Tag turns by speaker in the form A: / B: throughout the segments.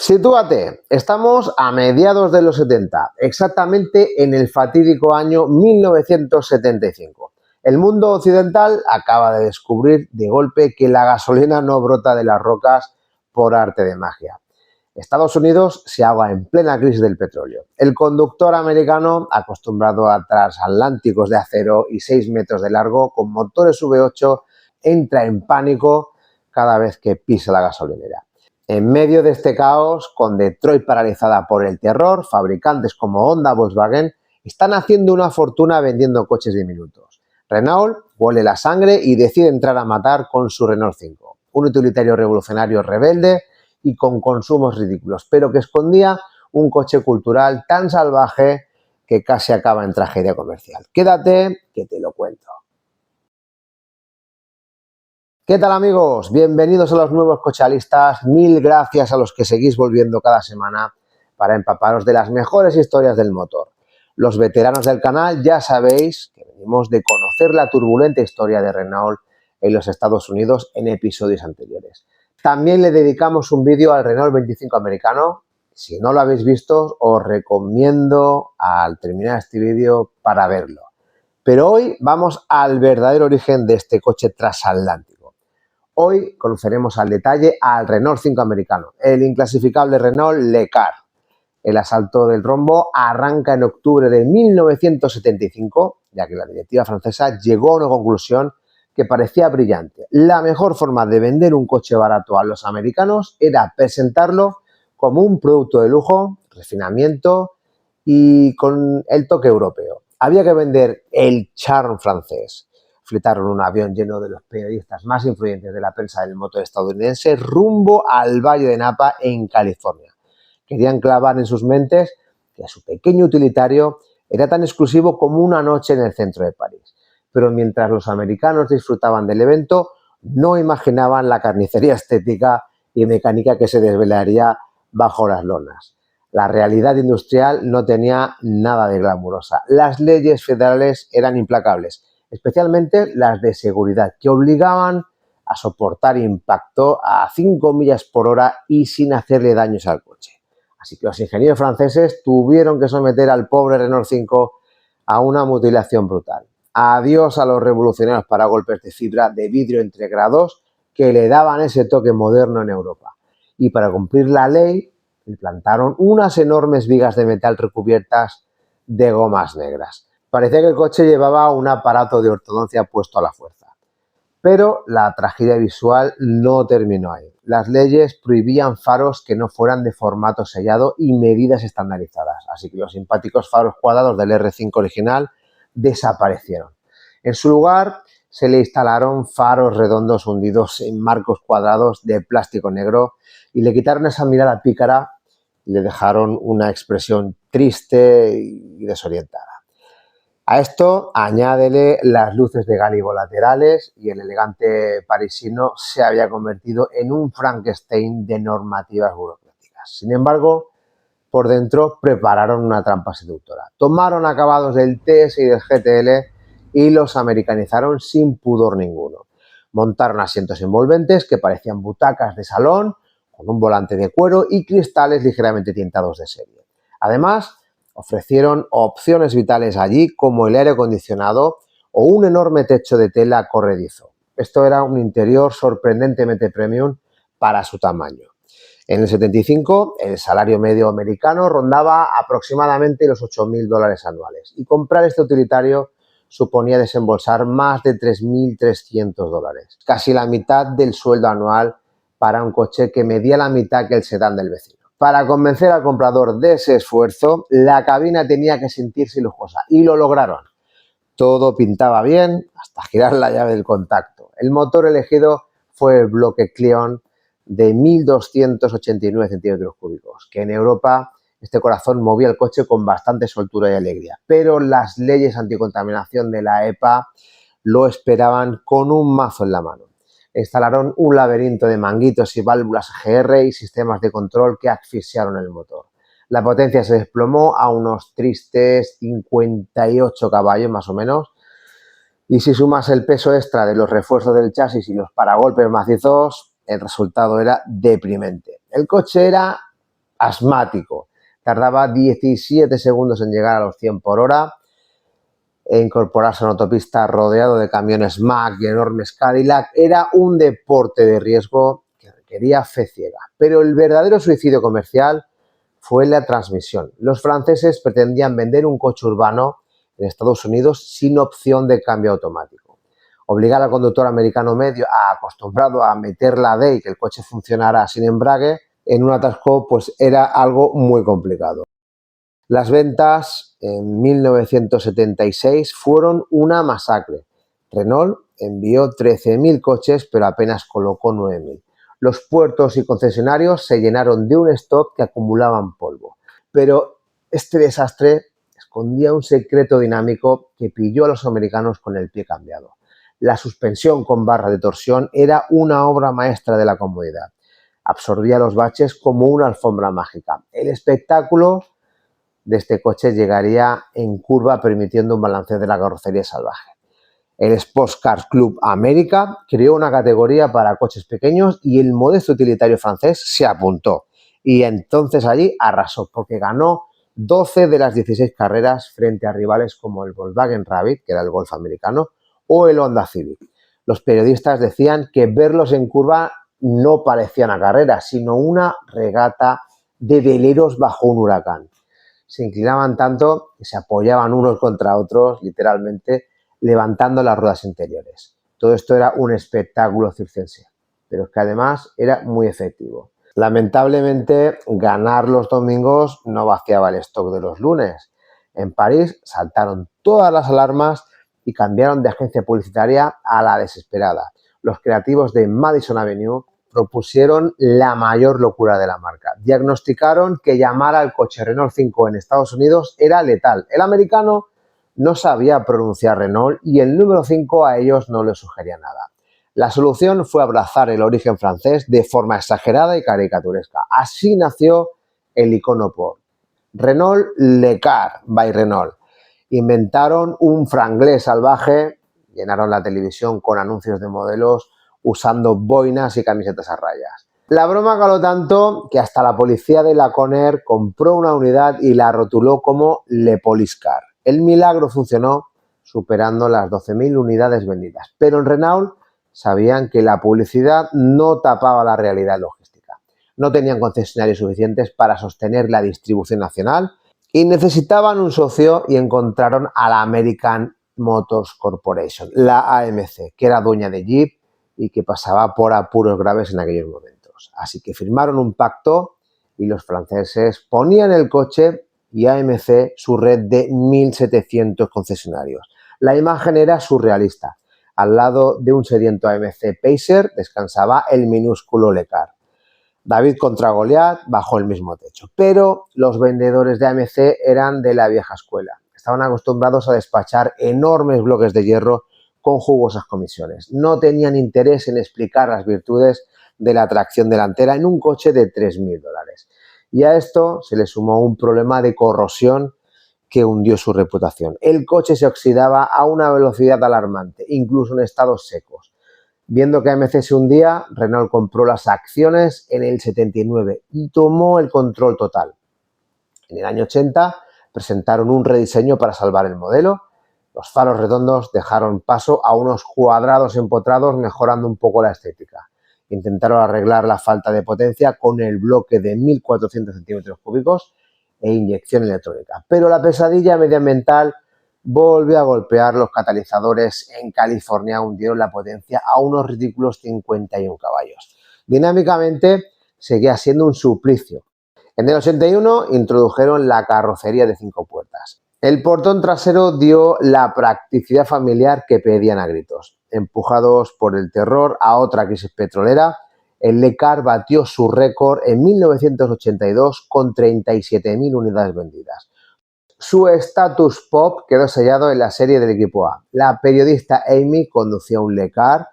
A: Sitúate, estamos a mediados de los 70, exactamente en el fatídico año 1975. El mundo occidental acaba de descubrir de golpe que la gasolina no brota de las rocas por arte de magia. Estados Unidos se ahoga en plena crisis del petróleo. El conductor americano, acostumbrado a transatlánticos de acero y 6 metros de largo con motores V8, entra en pánico cada vez que pisa la gasolinera. En medio de este caos, con Detroit paralizada por el terror, fabricantes como Honda, Volkswagen están haciendo una fortuna vendiendo coches diminutos. Renault huele la sangre y decide entrar a matar con su Renault 5, un utilitario revolucionario rebelde y con consumos ridículos, pero que escondía un coche cultural tan salvaje que casi acaba en tragedia comercial. Quédate, que te lo cuento. ¿Qué tal, amigos? Bienvenidos a los nuevos cochalistas. Mil gracias a los que seguís volviendo cada semana para empaparos de las mejores historias del motor. Los veteranos del canal ya sabéis que venimos de conocer la turbulenta historia de Renault en los Estados Unidos en episodios anteriores. También le dedicamos un vídeo al Renault 25 americano. Si no lo habéis visto, os recomiendo al terminar este vídeo para verlo. Pero hoy vamos al verdadero origen de este coche transatlántico. Hoy conoceremos al detalle al Renault 5 americano, el inclasificable Renault Le Car. El asalto del rombo arranca en octubre de 1975, ya que la directiva francesa llegó a una conclusión que parecía brillante. La mejor forma de vender un coche barato a los americanos era presentarlo como un producto de lujo, refinamiento y con el toque europeo. Había que vender el charme francés. Fletaron un avión lleno de los periodistas más influyentes de la prensa del motor estadounidense rumbo al Valle de Napa en California. Querían clavar en sus mentes que su pequeño utilitario era tan exclusivo como una noche en el centro de París. Pero mientras los americanos disfrutaban del evento, no imaginaban la carnicería estética y mecánica que se desvelaría bajo las lonas. La realidad industrial no tenía nada de glamurosa. Las leyes federales eran implacables, especialmente las de seguridad, que obligaban a soportar impacto a 5 millas por hora y sin hacerle daños al coche. Así que los ingenieros franceses tuvieron que someter al pobre Renault 5 a una mutilación brutal. Adiós a los revolucionarios paragolpes de fibra de vidrio entre grados que le daban ese toque moderno en Europa. Y para cumplir la ley, implantaron unas enormes vigas de metal recubiertas de gomas negras. Parecía que el coche llevaba un aparato de ortodoncia puesto a la fuerza. Pero la tragedia visual no terminó ahí. Las leyes prohibían faros que no fueran de formato sellado y medidas estandarizadas. Así que los simpáticos faros cuadrados del R5 original desaparecieron. En su lugar se le instalaron faros redondos hundidos en marcos cuadrados de plástico negro y le quitaron esa mirada pícara y le dejaron una expresión triste y desorientada. A esto añádele las luces de gálibo laterales y el elegante parisino se había convertido en un Frankenstein de normativas burocráticas. Sin embargo, por dentro prepararon una trampa seductora. Tomaron acabados del TS y del GTL y los americanizaron sin pudor ninguno. Montaron asientos envolventes que parecían butacas de salón, con un volante de cuero y cristales ligeramente tintados de serie. Además, ofrecieron opciones vitales allí como el aire acondicionado o un enorme techo de tela corredizo. Esto era un interior sorprendentemente premium para su tamaño. En el 75, el salario medio americano rondaba aproximadamente los $8.000 anuales y comprar este utilitario suponía desembolsar más de $3.300, casi la mitad del sueldo anual para un coche que medía la mitad que el sedán del vecino. Para convencer al comprador de ese esfuerzo, la cabina tenía que sentirse lujosa y lo lograron. Todo pintaba bien hasta girar la llave del contacto. El motor elegido fue el bloque Cleon de 1.289 centímetros cúbicos, que en Europa este corazón movía el coche con bastante soltura y alegría. Pero las leyes anticontaminación de la EPA lo esperaban con un mazo en la mano. Instalaron un laberinto de manguitos y válvulas GR y sistemas de control que asfixiaron el motor. La potencia se desplomó a unos tristes 58 caballos más o menos, y si sumas el peso extra de los refuerzos del chasis y los paragolpes macizos, el resultado era deprimente. El coche era asmático. Tardaba 17 segundos en llegar a los 100 por hora e incorporarse a una autopista rodeado de camiones Mack y enormes Cadillac. Era un deporte de riesgo que requería fe ciega. Pero el verdadero suicidio comercial fue la transmisión. Los franceses pretendían vender un coche urbano en Estados Unidos sin opción de cambio automático. Obligar al conductor americano medio acostumbrado a meter la D y que el coche funcionara sin embrague en un atasco, pues era algo muy complicado. Las ventas en 1976 fueron una masacre. Renault envió 13.000 coches, pero apenas colocó 9.000. Los puertos y concesionarios se llenaron de un stock que acumulaban polvo. Pero este desastre escondía un secreto dinámico que pilló a los americanos con el pie cambiado. La suspensión con barra de torsión era una obra maestra de la comodidad. Absorbía los baches como una alfombra mágica. El espectáculo de este coche llegaría en curva permitiendo un balanceo de la carrocería salvaje. El Sports Car Club América creó una categoría para coches pequeños y el modesto utilitario francés se apuntó. Y entonces allí arrasó porque ganó 12 de las 16 carreras frente a rivales como el Volkswagen Rabbit, que era el Golf americano, o el Honda Civic. Los periodistas decían que verlos en curva no parecía una carrera, sino una regata de veleros bajo un huracán. Se inclinaban tanto que se apoyaban unos contra otros, literalmente, levantando las ruedas interiores. Todo esto era un espectáculo circense, pero es que además era muy efectivo. Lamentablemente, ganar los domingos no vaciaba el stock de los lunes. En París saltaron todas las alarmas y cambiaron de agencia publicitaria a la desesperada. Los creativos de Madison Avenue propusieron la mayor locura de la marca. Diagnosticaron que llamar al coche Renault 5 en Estados Unidos era letal. El americano no sabía pronunciar Renault y el número 5 a ellos no les sugería nada. La solución fue abrazar el origen francés de forma exagerada y caricaturesca. Así nació el icono Porsche. Renault Le Car by Renault. Inventaron un franglais salvaje, llenaron la televisión con anuncios de modelos usando boinas y camisetas a rayas. La broma caló tanto que hasta la policía de Laconer compró una unidad y la rotuló como Le Police Car. El milagro funcionó, superando las 12.000 unidades vendidas. Pero en Renault sabían que la publicidad no tapaba la realidad logística. No tenían concesionarios suficientes para sostener la distribución nacional y necesitaban un socio y encontraron a la American Motors Corporation, la AMC, que era dueña de Jeep y que pasaba por apuros graves en aquellos momentos. Así que firmaron un pacto y los franceses ponían el coche y AMC su red de 1.700 concesionarios. La imagen era surrealista. Al lado de un sediento AMC Pacer descansaba el minúsculo Le Car. David contra Goliat bajo el mismo techo. Pero los vendedores de AMC eran de la vieja escuela. Estaban acostumbrados a despachar enormes bloques de hierro con jugosas comisiones. No tenían interés en explicar las virtudes de la tracción delantera en un coche de $3.000. Y a esto se le sumó un problema de corrosión que hundió su reputación. El coche se oxidaba a una velocidad alarmante, incluso en estados secos. Viendo que AMC se hundía, Renault compró las acciones en el 79 y tomó el control total. En el año 80 presentaron un rediseño para salvar el modelo. Los faros redondos dejaron paso a unos cuadrados empotrados, mejorando un poco la estética. Intentaron arreglar la falta de potencia con el bloque de 1.400 centímetros cúbicos e inyección electrónica. Pero la pesadilla medioambiental volvió a golpear. Los catalizadores en California hundieron la potencia a unos ridículos 51 caballos. Dinámicamente seguía siendo un suplicio. En el 81 introdujeron la carrocería de 5 puertas. El portón trasero dio la practicidad familiar que pedían a gritos. Empujados por el terror a otra crisis petrolera, el Le Car batió su récord en 1982 con 37.000 unidades vendidas. Su status pop quedó sellado en la serie del equipo A. La periodista Amy conducía un Le Car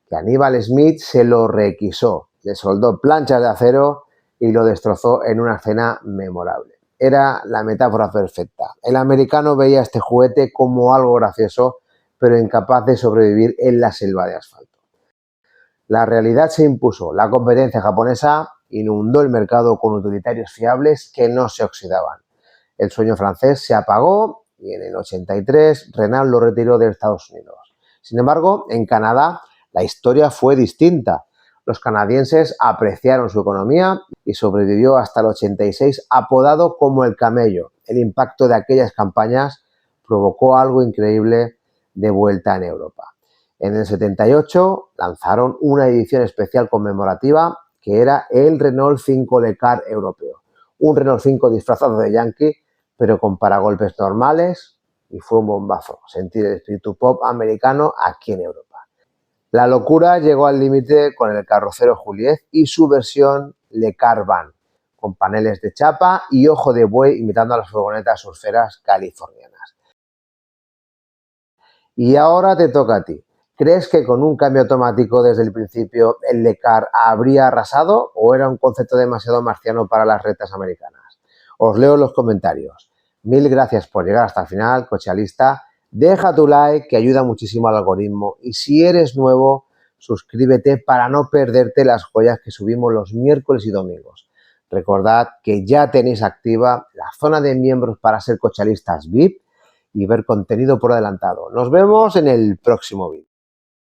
A: que Aníbal Smith se lo requisó. Le soldó planchas de acero y lo destrozó en una escena memorable. Era la metáfora perfecta. El americano veía este juguete como algo gracioso, pero incapaz de sobrevivir en la selva de asfalto. La realidad se impuso. La competencia japonesa inundó el mercado con utilitarios fiables que no se oxidaban. El sueño francés se apagó y en el 83 Renault lo retiró de Estados Unidos. Sin embargo, en Canadá la historia fue distinta. Los canadienses apreciaron su economía y sobrevivió hasta el 86 apodado como el camello. El impacto de aquellas campañas provocó algo increíble de vuelta en Europa. En el 78 lanzaron una edición especial conmemorativa que era el Renault 5 Le Car europeo. Un Renault 5 disfrazado de Yankee, pero con paragolpes normales, y fue un bombazo sentir el espíritu pop americano aquí en Europa. La locura llegó al límite con el carrocero Juliet y su versión Le Car Van, con paneles de chapa y ojo de buey imitando a las furgonetas surferas californianas. Y ahora te toca a ti. ¿Crees que con un cambio automático desde el principio el Le Car habría arrasado o era un concepto demasiado marciano para las rectas americanas? Os leo en los comentarios. Mil gracias por llegar hasta el final, cochealista. Deja tu like que ayuda muchísimo al algoritmo y si eres nuevo, suscríbete para no perderte las joyas que subimos los miércoles y domingos. Recordad que ya tenéis activa la zona de miembros para ser cochealistas VIP y ver contenido por adelantado. Nos vemos en el próximo vídeo.